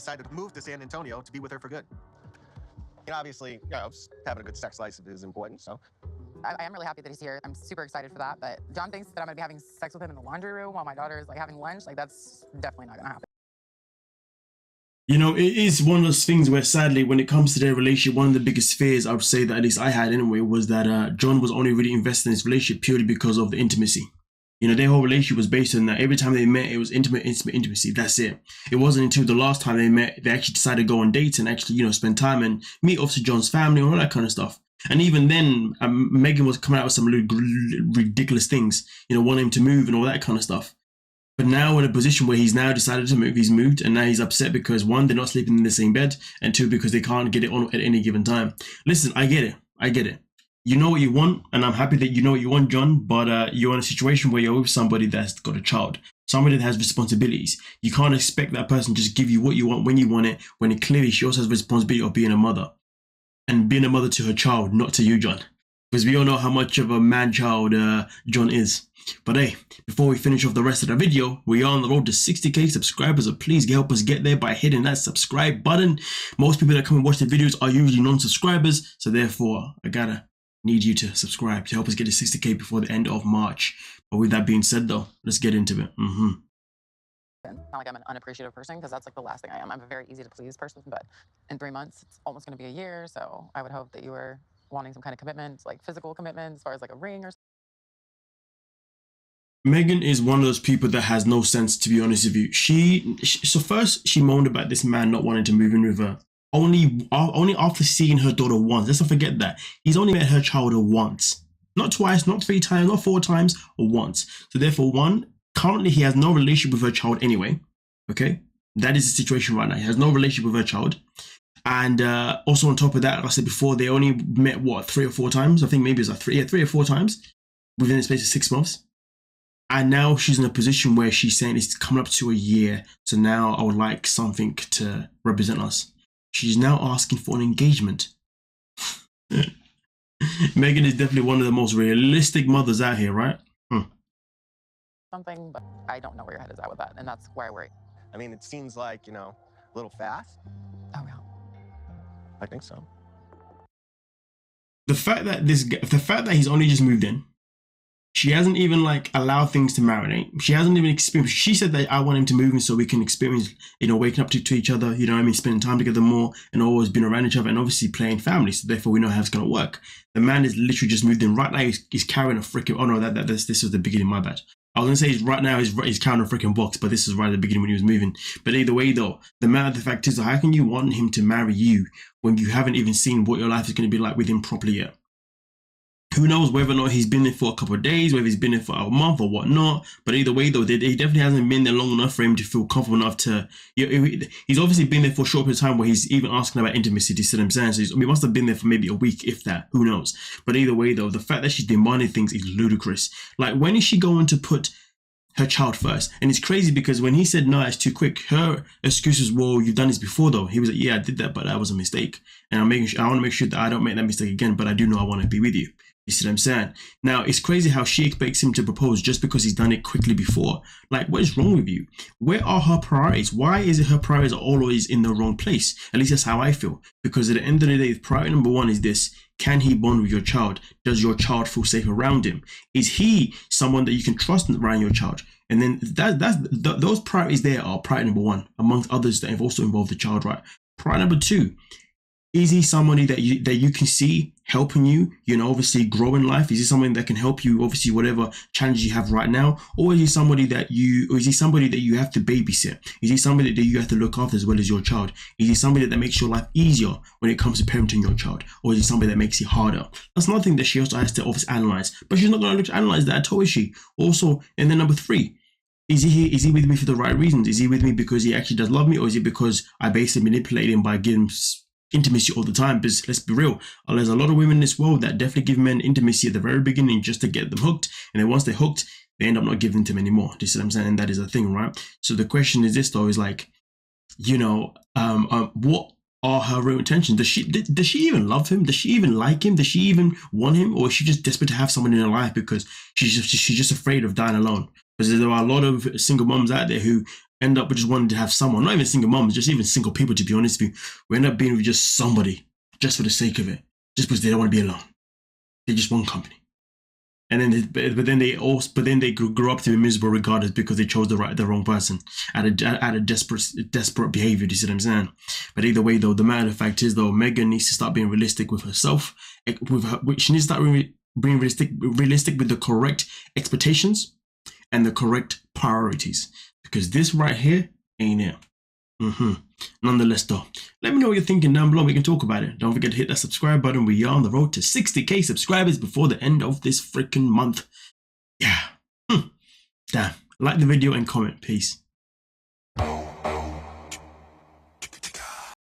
decided to move to San Antonio to be with her for good. And obviously, having a good sex life is important, so. I am really happy that he's here. I'm super excited for that, but John thinks that I'm gonna be having sex with him in the laundry room while my daughter is like having lunch. Like, that's definitely not gonna happen. You know, it is one of those things where sadly, when it comes to their relationship, one of the biggest fears I would say that at least I had anyway was that John was only really invested in his relationship purely because of the intimacy. You know, their whole relationship was based on that. Every time they met, it was intimacy. That's it. It wasn't until the last time they met, they actually decided to go on dates and actually, you know, spend time and meet obviously John's family and all that kind of stuff. And even then, Meghan was coming out with some ridiculous things, you know, wanting him to move and all that kind of stuff. But now in a position where he's now decided to move, he's moved, and now he's upset because one, they're not sleeping in the same bed, and two, because they can't get it on at any given time. Listen, I get it. I get it. You know what you want, and I'm happy that you know what you want, John, but you're in a situation where you're with somebody that's got a child, somebody that has responsibilities. You can't expect that person to just give you what you want when you want it, when it clearly she also has responsibility of being a mother, and being a mother to her child, not to you, John. Because we all know how much of a man-child John is. But hey, before we finish off the rest of the video, we are on the road to 60k subscribers, so please help us get there by hitting that subscribe button. Most people that come and watch the videos are usually non-subscribers, so therefore I need you to subscribe to help us get to 60k before the end of March. But with that being said though, let's get into it. Not like I'm an unappreciative person, because that's like the last thing I am. I'm a very easy to please person, but in 3 months, it's almost going to be a year. So I would hope that you were wanting some kind of commitment, like physical commitment, as far as like a ring or something. Meghan is one of those people that has no sense, to be honest with you. So first she moaned about this man not wanting to move in with her. Only after seeing her daughter once. Let's not forget that. He's only met her child once. Not twice, not 3 times, not 4 times, or once. So therefore, one, currently he has no relationship with her child anyway. Okay? That is the situation right now. He has no relationship with her child. And also on top of that, like I said before, they only met, what, 3 or 4 times? I think maybe it's like 3 or 4 times within the space of 6 months. And now she's in a position where she's saying it's coming up to a year. So now I would like something to represent us. She's now asking for an engagement. Meghan is definitely one of the most realistic mothers out here, right? Something, but I don't know where your head is at with that. And that's where I worry. I mean, it seems like, you know, a little fast. Oh, yeah. I think so. The fact that he's only just moved in, she hasn't even like allowed things to marinate. She hasn't even experienced. She said that I want him to move in so we can experience, you know, waking up to each other, you know what I mean, spending time together more and always being around each other and obviously playing family. So therefore we know how it's going to work. The man is literally just moved in right now. He's carrying a freaking, oh no, this was the beginning, my bad. I was going to say right now he's carrying a freaking box, but this is right at the beginning when he was moving. But either way though, the matter of the fact is, how can you want him to marry you when you haven't even seen what your life is going to be like with him properly yet? Who knows whether or not he's been there for a couple of days, whether he's been there for a month or whatnot. But either way, though, he definitely hasn't been there long enough for him to feel comfortable enough to. He's obviously been there for a short period of time where he's even asking about intimacy. You see what I'm saying? So he must have been there for maybe a week, if that. Who knows? But either way, though, the fact that she's demanding things is ludicrous. Like, when is she going to put her child first? And it's crazy because when he said no, it's too quick, her excuse was, well, you've done this before though. He was like, yeah, I did that, but that was a mistake. And I want to make sure that I don't make that mistake again, but I do know I want to be with you. You see what I'm saying? Now, it's crazy how she expects him to propose just because he's done it quickly before. Like, what is wrong with you? Where are her priorities? Why is it her priorities are always in the wrong place? At least that's how I feel. Because at the end of the day, priority number 1 is this. Can he bond with your child? Does your child feel safe around him? Is he someone that you can trust around your child? And then those priorities there are priority number 1, amongst others that have also involved the child, right? Priority number 2. Is he somebody that you can see helping you, you know, obviously grow in life? Is he somebody that can help you, obviously, whatever challenges you have right now? Or is he somebody that you have to babysit? Is he somebody that you have to look after as well as your child? Is he somebody that makes your life easier when it comes to parenting your child? Or is he somebody that makes it harder? That's another thing that she also has to obviously analyze. But she's not going to look to analyze that at all, is she? Also, and then number 3. Is he with me for the right reasons? Is he with me because he actually does love me? Or is it because I basically manipulate him by giving him intimacy all the time? Because let's be real, there's a lot of women in this world that definitely give men intimacy at the very beginning just to get them hooked, and then once they're hooked, they end up not giving to them anymore. Do you see what I'm saying? And that is a thing, right? So the question is this though, is like, you know, what are her real intentions? Does she even love him? Does she even like him? Does she even want him? Or is she just desperate to have someone in her life because she's just afraid of dying alone? Because there are a lot of single moms out there who end up just wanting to have someone, not even single moms, just even single people, to be honest with you, we end up being with just somebody, just for the sake of it, just because they don't want to be alone. They just want company. And then, but then they grow up to be miserable regardless because they chose the wrong person out of desperate behavior. Do you see what I'm saying? But either way, though, the matter of fact is, though, Meghan needs to start being realistic with herself. She needs to start being realistic with the correct expectations and the correct priorities, because this right here ain't it. Nonetheless, though, let me know what you're thinking down below. We can talk about it. Don't forget to hit that subscribe button. We are on the road to 60k subscribers before the end of this freaking month. Yeah. Damn. Like the video and comment. Peace.